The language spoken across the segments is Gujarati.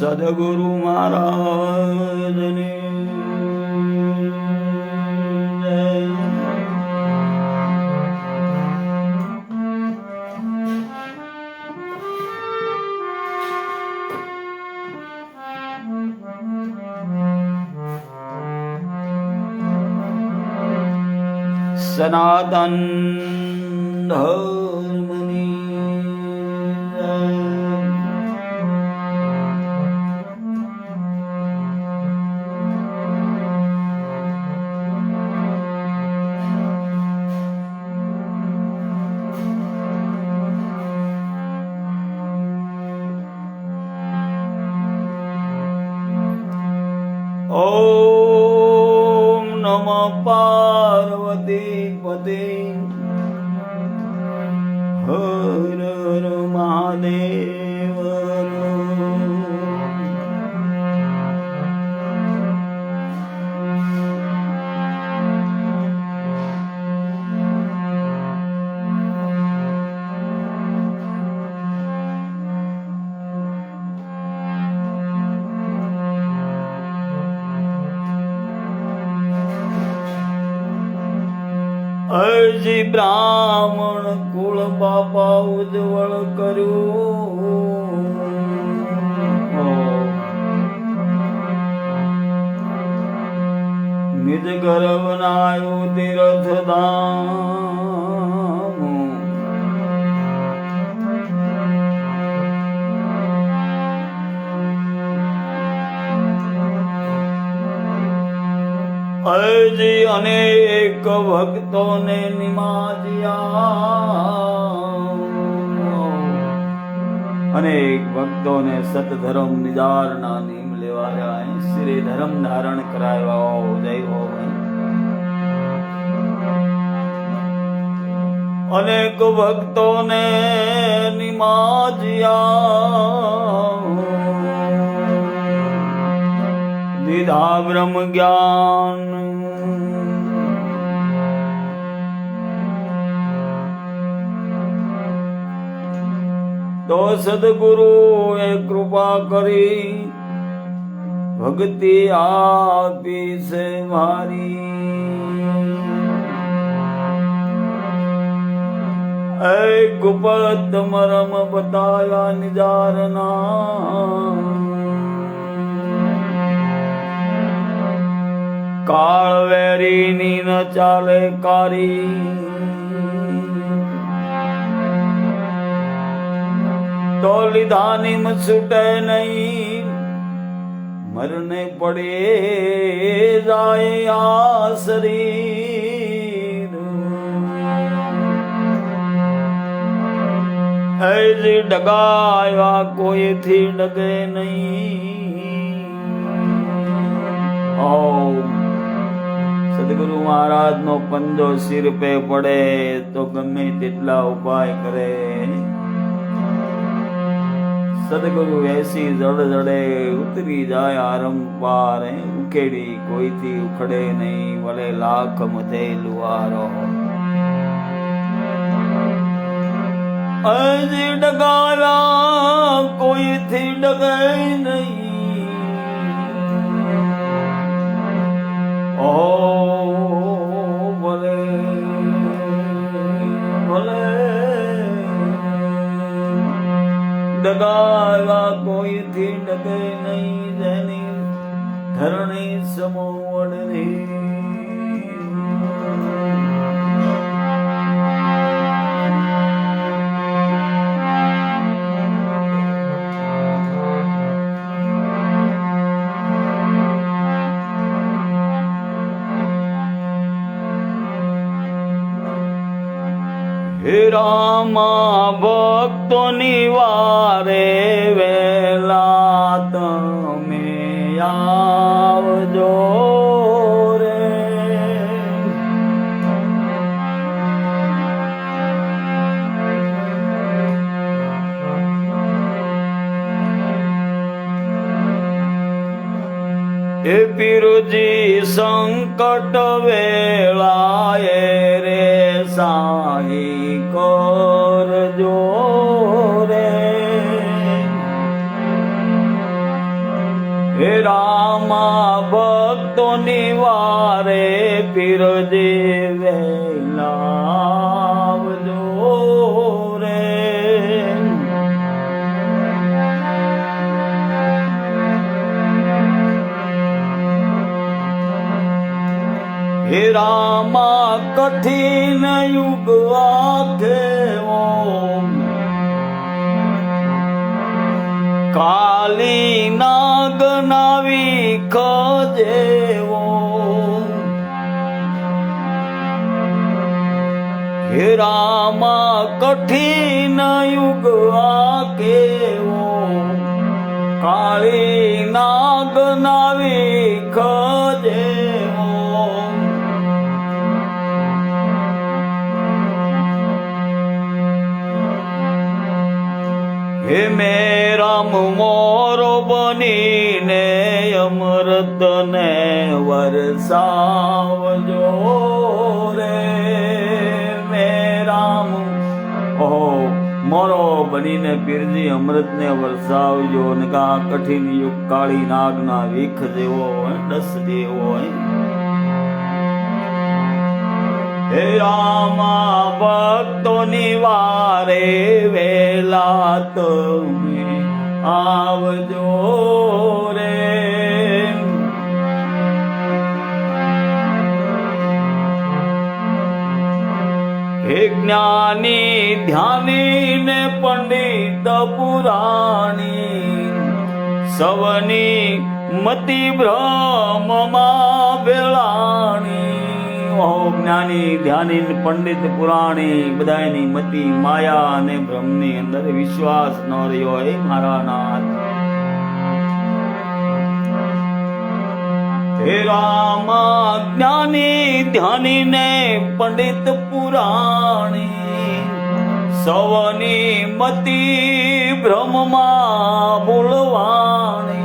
સદગુરુ મહારાજને સનાતન ધર્મની ઓમ નમઃ પાર્વતી પતે હર હર મહાદેવ અરજી બ્રાહ્મણ કુળ બાપા ઉજ્જવળ કર્યું નિજ ગર્ભ નાયો તીર્થ ધામ અરજી અનેક ભક્તોને નિમાજ્યા અનેક ભક્તોને સતધર્મ નિજારના નિયમ લેવાયા શ્રી ધર્મ ધારણ કરાવ્યા જય હો અનેક ભક્તોને નિમાજ્યા દીધા બ્રહ્મ જ્ઞાન તો સદગુરુ એ કૃપા કરી ભક્તિ આપી છે મારી એ ગુપ્ત મરમ બતાયા નિજારના કાળ વેરીની ન ચાલે કારી તો લીધાની છૂટે નહીં મરને પડે જાય આ શરીર હજી ડગાયા કોઈથી ડગે નહીં ઓમ સદગુરુ મહારાજ નો પંજો સિર પે પડે તો ગમે તેટલા ઉપાય કરે સદગુરુ એસી જડ જડે ઉતરી જાય આરંપાર ઉકેડી કોઈથી ઉખડે નહીં ભલે લાખ મધે લુહારો હજી ડગાવ્યા કોઈથી ડગે નહીં ઓ ભલે ભલે ડગાવ્યા કોઈથી ડગે નહીં જેની ધરણી સમોવડની હે રામા ભક્તોની વારે વેલા તમે આવજો રે એ પીરુજી સંકટ વેળાએ રે સાઈ કરજો રે પીરજે વેલાવજો રે. હે રામા કઠિન યુગ આખેવો, કાલી નાગ નાવી ખજેવો. હે રામા કઠિન યુગ આખેવો, કાળી નાગ નાવી ખજેવો. હે મેરામ મોરો બનીને અમૃતને વરસાવજો રે. મેરામ ઓહો મોરો બનીને પીરજી અમૃતને વરસાવજો ને કા કઠિન યુગ કાળી નાગના વીખ જેવો ડસ જેવો. હે રામા ભક્તોની વારે વેલા તમે આવજો રે. હે જ્ઞાની ધ્યાની ને પંડિત પુરાણી, સવની મતિ બ્રહ્મમાં ભેળાણી. જ્ઞાની ધ્યાની પંડિત પુરાણી બધાની મતિ માયા અને બ્રહ્મની અંદર વિશ્વાસ ન રહ્યો. હે મારા નાથ. હે રામા જ્ઞાની ધ્યાની ને પંડિત પુરાણી, સવની મતિ બ્રહ્મમાં ભૂલવાણી.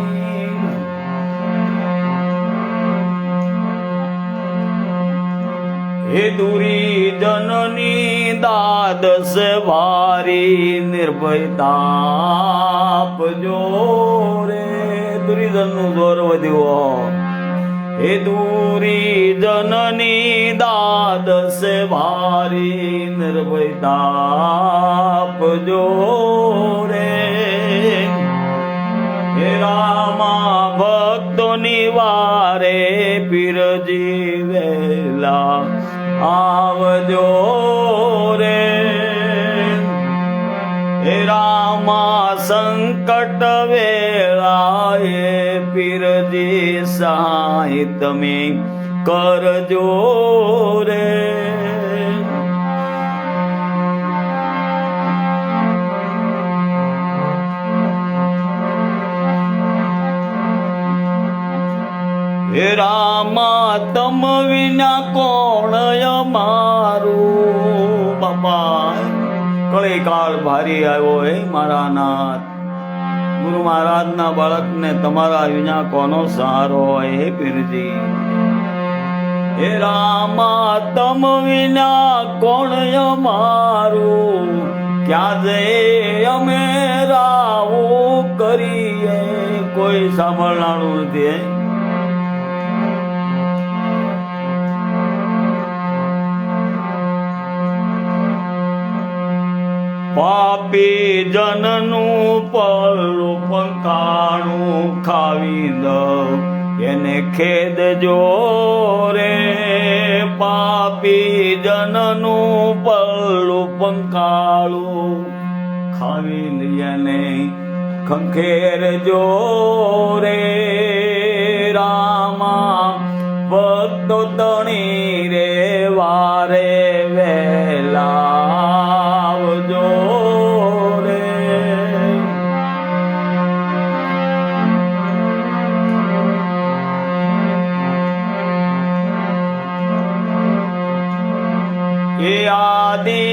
હે દુરીજનની દાદસ ભારી નિર્ભયતા આપજો રે. દુરીજનનું જોર વધ્યું. હે દુરીજનની દાદસ ભારી નિર્ભયતા આપજો રે. હે રામા ભક્તોની વારે પીરજી વેલા આવજો રે. હે રામા સંકટ વેળાએ પીરજી સહાય તમે કરજો રે. હે રામા તમ વિના કોણ અમારું. બાપા કળી કાળ ભારી આવ્યો. હે મારા નાથ. ગુરુ મહારાજના બાળકને તમારા વિના કોનો સહારો હોય. હે પીરજી. હે રામા તમ વિના કોણ અમારું, ક્યાં જઈએ અમે રાવું કરીએ. કોઈ સાંભળનારું નથી. પાપી જનનું પલ્લું પંકાણું ખાવી દઉં એને ખેદજો રે. પાપી જનનું પલ્લું પંકાળું ખાવી એને ખંખેરજો રે. રામા ભક્તો તણી રે વારે વેલા આવજો રે. એ આદિ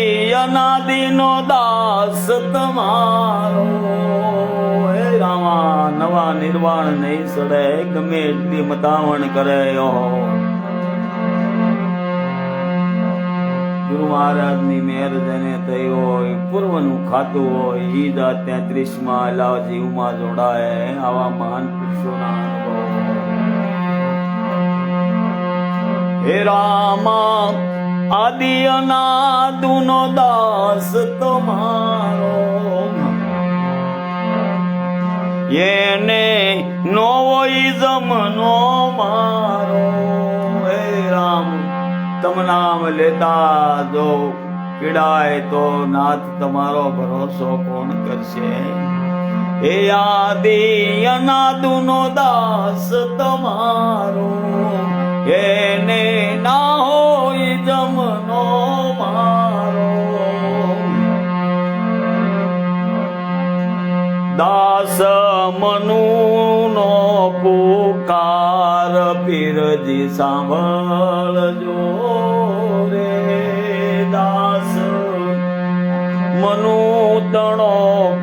અનાદિનો દાસ તમારો. હે રામા નવા નિર્વાણ નહીં સડે ગમે એટલી મતાવણ કરે. ગુરુ મહારાજની મેર જેને થઈ હોય, પૂર્વનું ખાતું હોય, ઈદ 33માં અલાવજી ઉમા જોડાય. આવા મહાન પુરુષોના અનુભવ. હે રામા આદિ અનાદુનો દાસ તમારો એને નો હોય જમનો મારો હે રામ તમ નામ લેતા જો પીડાય તો નાથ તમારો ભરોસો કોણ કરશે હે આદિ અનાદુનો દાસ તમારો એને ના હોય જમનો મારો દાસ મનુનો પુકાર પીરજી સાંભળજો રે દાસ મનુ તણો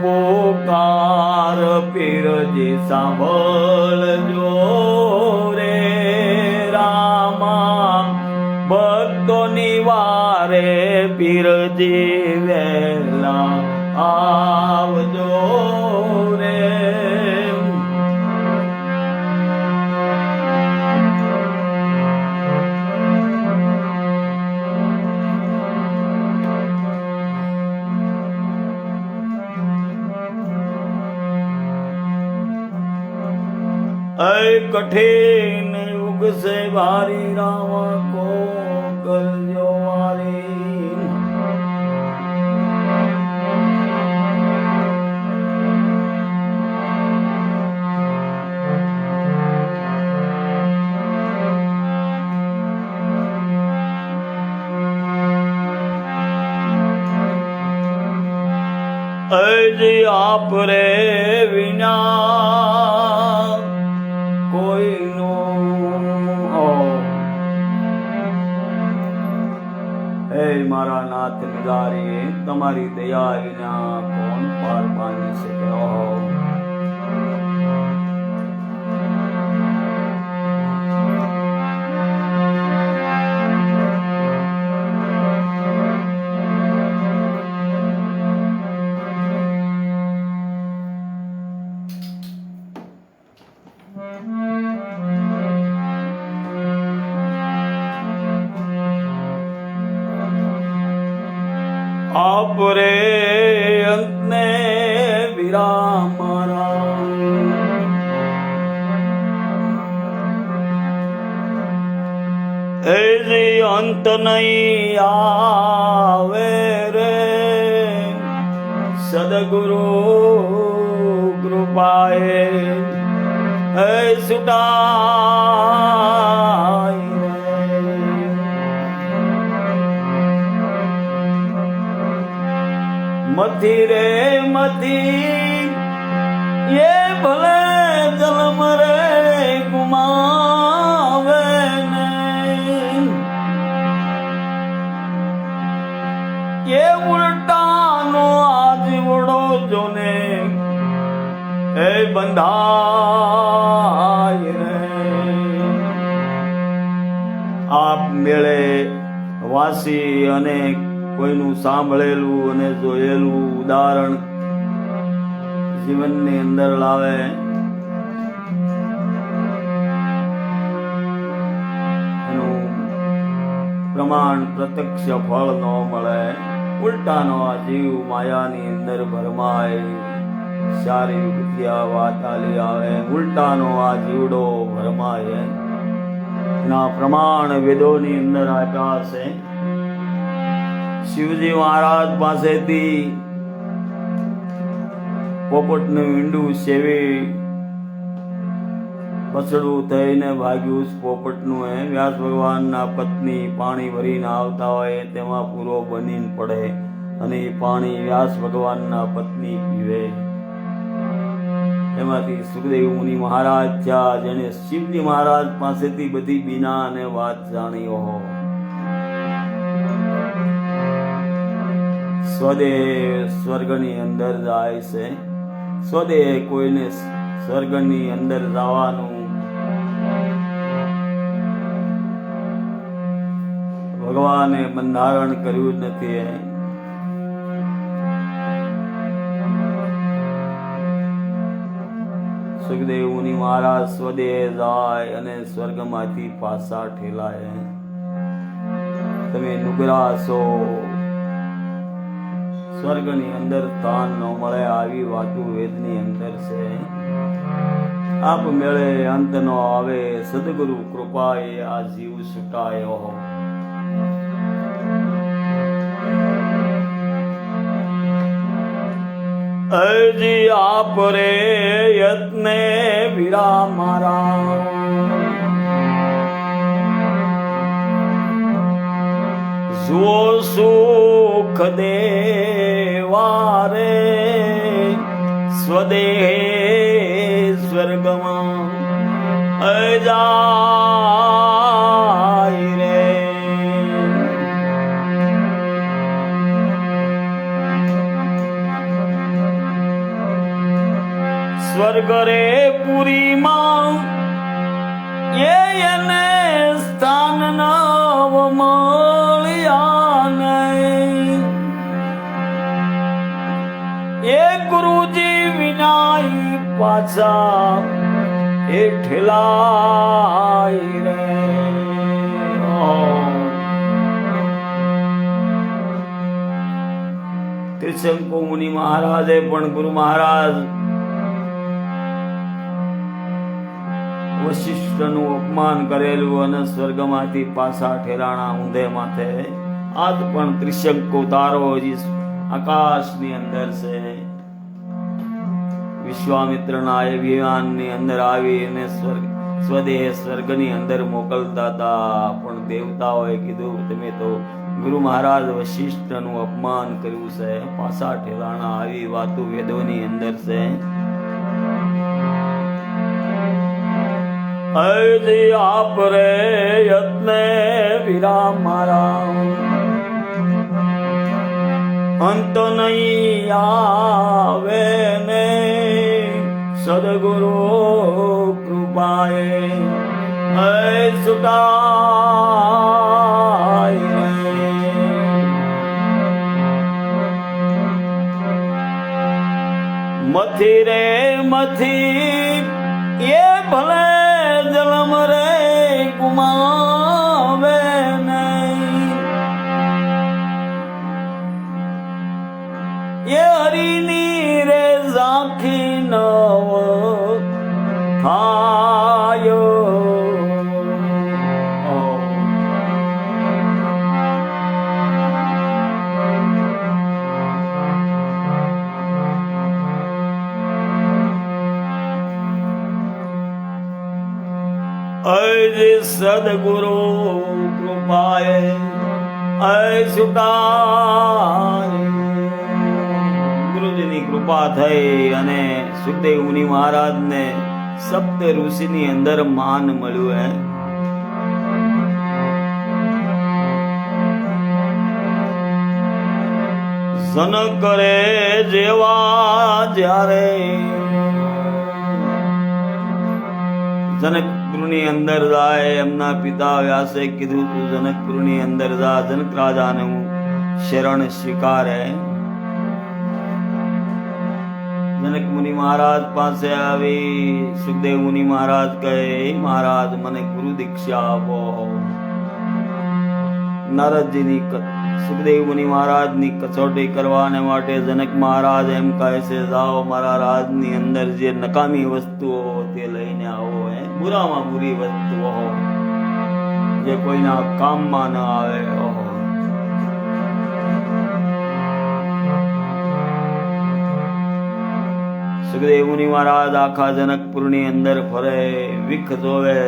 પુકાર પીરજી સાંભળજો રે રામા ભક્તોની વારે પીરજી વેલા આવજો રે कठिन युग से भारी रावण को गलजो वारी अज आप रे विना મારા નાથ નિધારી તમારી દયા વિના કોણ પાર પામી શકે आप रे अंत ने विराम ऐसी अंत नहीं आवे रे सदगुरु कृपाए ऐ सुटाई मथी रे मथी ये भले जन्म रे गुमावे ने ये उल्टा नो आज उड़ो जोने ए बंधाय रे आप मेळे वासी अनेक કોઈનું સાંભળેલું અને જોયેલું ઉદાહરણ જીવનની અંદર લાવે એનું પ્રમાણ પ્રત્યક્ષ ફળ ન મળે ઉલટાનો આ જીવ માયાની અંદર ભરમાય સારી વિદ્યા વાત આલી આવે ઉલટાનો આ જીવડો ભરમાય ના પ્રમાણ વેદોની અંદર આપ્યા છે શિવજી મહારાજ પાસેથી પોપટનું ઈંડું સેવી બસડું થઈને ભાગ્યું પોપટનું એ વ્યાસ ભગવાનના પત્ની પાણી ભરીને આવતા હોય તેમાં પૂરો બનીને પડે અને એ પાણી વ્યાસ ભગવાનના પત્ની પીવે એમાંથી સુખદેવ મુનિ મહારાજ થયા જેને શિવજી મહારાજ પાસેથી બધી બીના અને વાત જાણી ઓહો સ્વદેહ સ્વર્ગની અંદર જાય છે સ્વદેહ કોઈને સ્વર્ગની અંદર જવાનું ભગવાને બંધારણ કર્યું નથી સુખદેવ મુનિ મહારાજ સ્વદેહ જાય અને સ્વર્ગમાંથી પાછા ઠેલાય તમે નુગરા છો. સ્વર્ગની અંદર સ્થાન ન મળે આવી વાતું વેદની અંદર છે. આપ મેળે અંત નો આવે, સદગુરુ કૃપાએ આ જીવ છૂટાયો. અજી આપ રે યત્ને વીરા મારા, જુઓ સુખ દેવા રે સ્વદેહ સ્વર્ગમાં અજાય રે. સ્વર્ગ રે પુરીમાં એને સ્થાન નવ મળ્યા નહીં. એ ગુરુજી વિનાય પાછા એ ઠેલાય રે. ત્રિશંકુ મુનિ મહારાજે પણ ગુરુ મહારાજ વશિષ્ઠનું અપમાન કરેલું અને સ્વર્ગમાંથી પાછા ઠેરાણા ઊંધે માથે. આજ પણ ત્રિશંકુ તારો હજી આકાશની અંદર છે. વિશ્વામિત્રના અભિમાનની અંદર આવીને સ્વદેહ સ્વર્ગની અંદર મોકલતા હતા, પણ દેવતાઓએ કીધું તમે તો ગુરુ મહારાજ વશિષ્ઠનું અપમાન કર્યું છે, પાછા ઠેરાણા. આવી વાતો વેદોની અંદર છે. અજી આપ રે યત્ને વીરા મારા, અંત નહીં આવે ને સદગુરુ કૃપાએ છૂટાય. મથી રે મથી એ ભલે જલમ રે ગુમાવે નહીં. એ હરીની રે ઝાંખી નવ થાય. અજ સદગુરુ કૃપાએ છૂટાય. ગુરુજીની કૃપા થઈ અને સુખદેવ મુનિ મહારાજ ને સપ્ત ઋષિ ની અંદર માન મળ્યું. જનક રે જેવા જ્યારે જનકપુરની અંદર જાય, એમના પિતા વ્યાસે કીધું તું જનકપુરની અંદર જા, જનક રાજાનું શરણ સ્વીકારે. જનક મુનિ મહારાજ પાસે આવી સુખદેવ મુનિ મહારાજ કહે, મહારાજ મને ગુરુ દીક્ષા આપો. નારદજીની સુખદેવ મુનિ મહારાજની કસોટી કરવાને માટે જનક મહારાજ એમ કહે છે, જાઓ મારા રાજની અંદર જે નકામી વસ્તુઓ તે લઈને આવો. બુરામાં બુરી વસ્તુઓ જે કોઈના કામમાં ન આવે. સુખદેવ મુનિ મહારાજ આખા જનકપુરની અંદર ફરે, વિખ જોવે.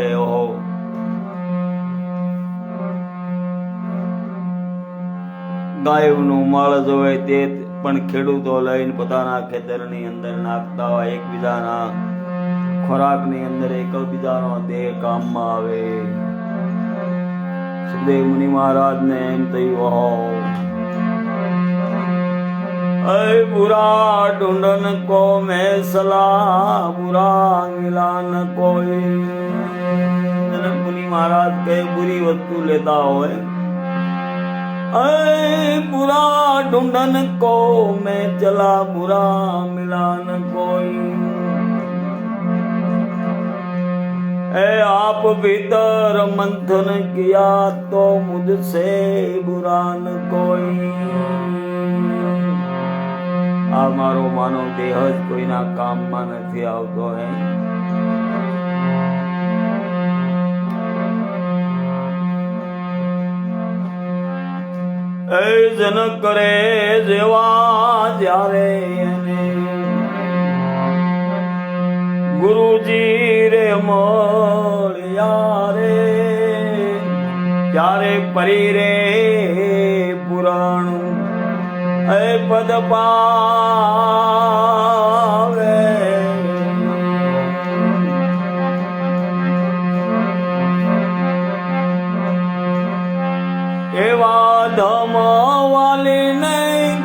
ગાયનું માળ જોવે તે પણ ખેડૂતો લઈને પોતાના ખેતરની અંદર નાખતા હોય. એકબીજાના ખોરાકની અંદર એકબીજાનો દેહ કામમાં આવે. સુખદેવ મુનિ મહારાજ ને એમ થયું, बुरा ढूंढन को मैं सलाह बुरा मिला न कोई। जनक मुनि महाराज कहे बुरी वस्तु लेता हो बुरा ढूंढन को मैं चला बुरा मिला न कोई। ए आप भीतर मंथन किया तो मुझसे बुरा न कोई। आ मारो मानव देह ज कोईना कामમાં નથી આવતો હે। એ જન કરે જેવા જ્યારે એને ગુરુજી રે મળ્યા રે ત્યારે પરી રે પુરાણ એ પદ પાવે। એવા ધમ વાલી નહીં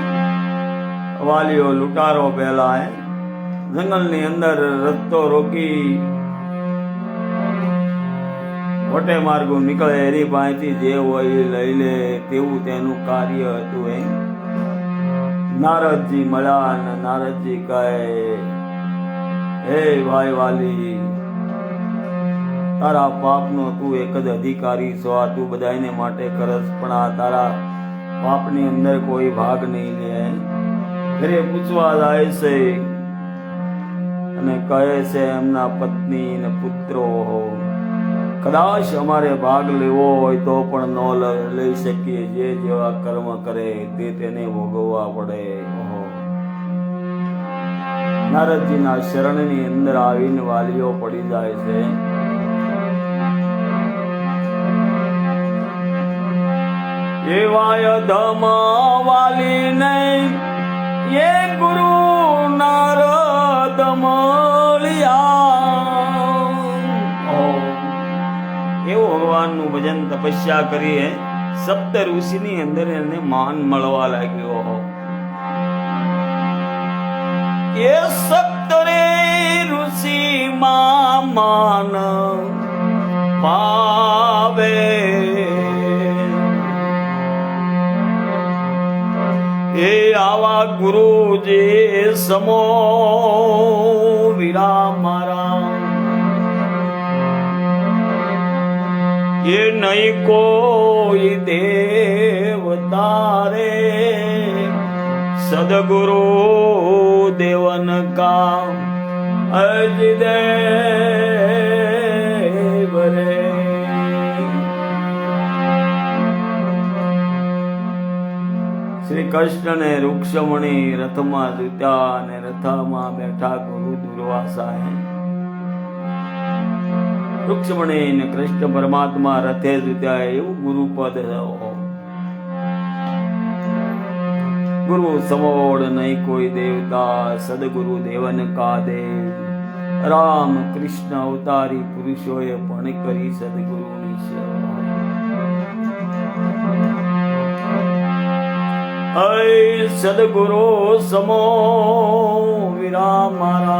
વાલીઓ લૂંટારો પહેલા જંગલ ની અંદર રસ્તો રોકી વટે માર્ગો નીકળે એની પાસેથી જે હોય લઈ લે તેવું તેનું કાર્ય હતું। નારદજી મળ્યા અને નારદજી કહે હે ભાઈ વાલી તારા પાપનો તું એક જ અધિકારી છો। આ તું બધાને માટે કરસ પણ આ તારા પાપની અંદર કોઈ ભાગ નહીં લે। ઘરે પૂછવા જાય છે અને કહે છે એમના પત્ની ને પુત્રો કદાચ અમારે ભાગ લેવો હોય તો પણ ન લઈ શકીએ। જે જેવા કર્મ કરે તે તેને ભોગવવા પડે। નારદજીના શરણની અંદર આવીને વાલીઓ પડી જાય છે। એવાય ધમ વાલી નહીં એ ગુરુ નારદ મળ્યા। એવો ભગવાનનું ભજન તપસ્યા કરી સપ્ત ઋષિની અંદર એને માન મળવા લાગ્યો। એ સપ્ત રે ઋષિ માન પાવે। એ આવા ગુરુજી સમો વીરા મારા ये नहीं कोई देवता रे सदगुरु देवन का अजदेव रे। શ્રી કૃષ્ણ ને રૂક્ષમણી રથમાં જૂત્યા અને રથમાં બેઠા ગુરુ દુર્વાસા રૂક્ષમણી ને કૃષ્ણ પરમાત્મા રથે જૂત્યા એવું ગુરુ પદ ગુરુ સમોડ નહીં કોઈ દેવતા સદગુરુ દેવન કા દેવ। રામ કૃષ્ણ અવતારી પુરુષોએ પણ કરી સદગુરુની સેવા। ऐ सदगुरु समो वीरा मारा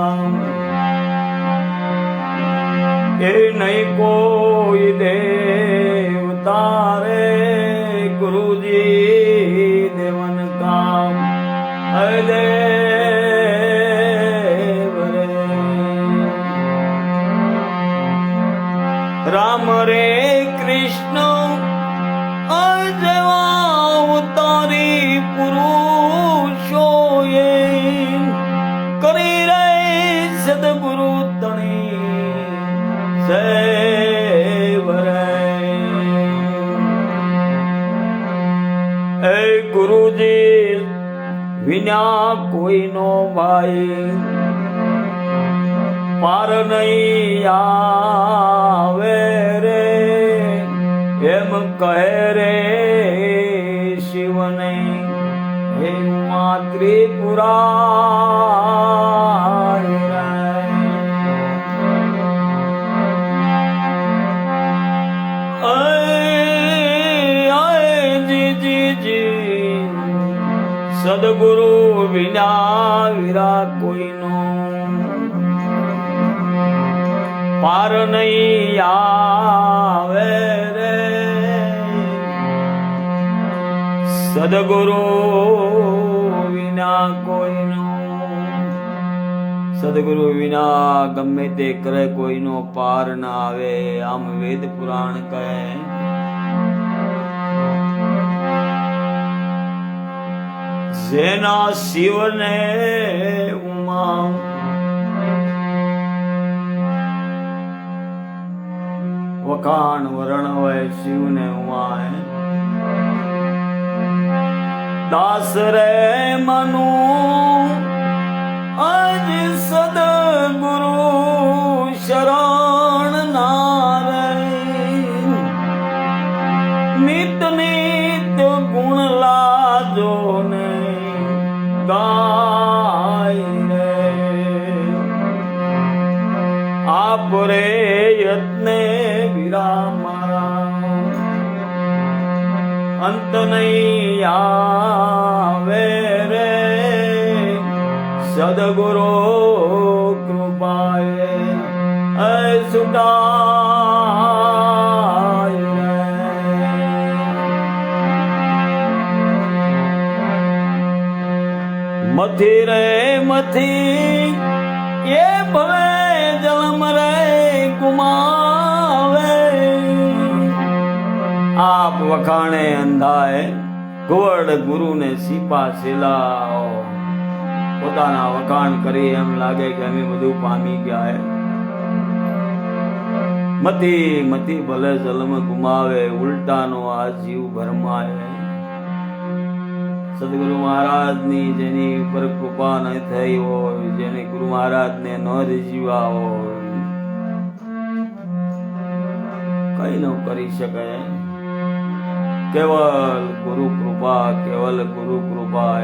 ए नहीं कोई देवता रे गुरुजी देवन काम है देव रे। राम रे कृष्ण अवतारी पुरुषोए કરી રે સદગુરુ તણી સેવ રે। એ ગુરુજી વિના કોઈનો ભાઈ પાર નહીં આવે રે એમ કહે રે શિવને હે ત્રિપુરા। સદગુરુ વિના વીરા કોઈનો પાર નહીં આવે રે। સદગુરુ વિના કોઈનો સદગુરુ વિના ગમે તે કરે કોઈનો પાર ના આવે, આમ વેદ પુરાણ કહે. જેના શિવને ઉમા વખાણ વરણ હોય, શિવને ઉમા દાસ રે મનુ અજ સદગુરુ શરણ નારે. નિત નિત ગુણ લાજો ને ગાય રે. આપ રે યત્ને વિરામારા અંત નહીં આવે રે. સદગુરુ કૃપાએ સુટાય રે. મથી રે મથી એ ભલે જન્મ રે ગુમાવે. આપ વખાણે અંધાય ગોવર્ડ ગુરુને સીપા શીલા. પોતાના વખાણ કરી એમ લાગે કે અમે બધું પામી ગયા. મતી મતી ભલે જન્મ ગુમાવે, ઉલટાનો આ જીવ ભરમાય. સદગુરુ મહારાજની જેની ઉપર કૃપા ન થઈ હોય, જેને ગુરુ મહારાજને ન રીઝવ્યા હોય, કઈ ન કરી શકે. કેવલ ગુરુ કૃપા, કેવલ ગુરુ કૃપા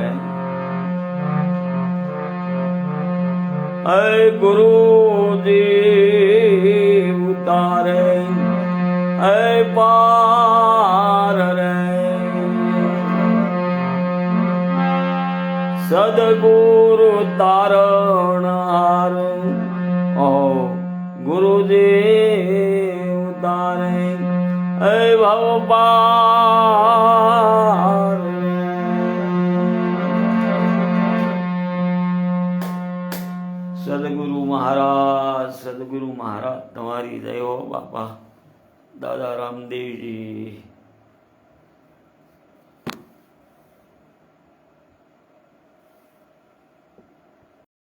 હે ગુરુજી ઉતારે હે પાર રે. સદગુરુ તારણ હાર ગુરુજી ઉતારે હે ભવ પાર. સદગુરુ મહારાજ તમારી જય હો બાપા દાદા રામદેવજી.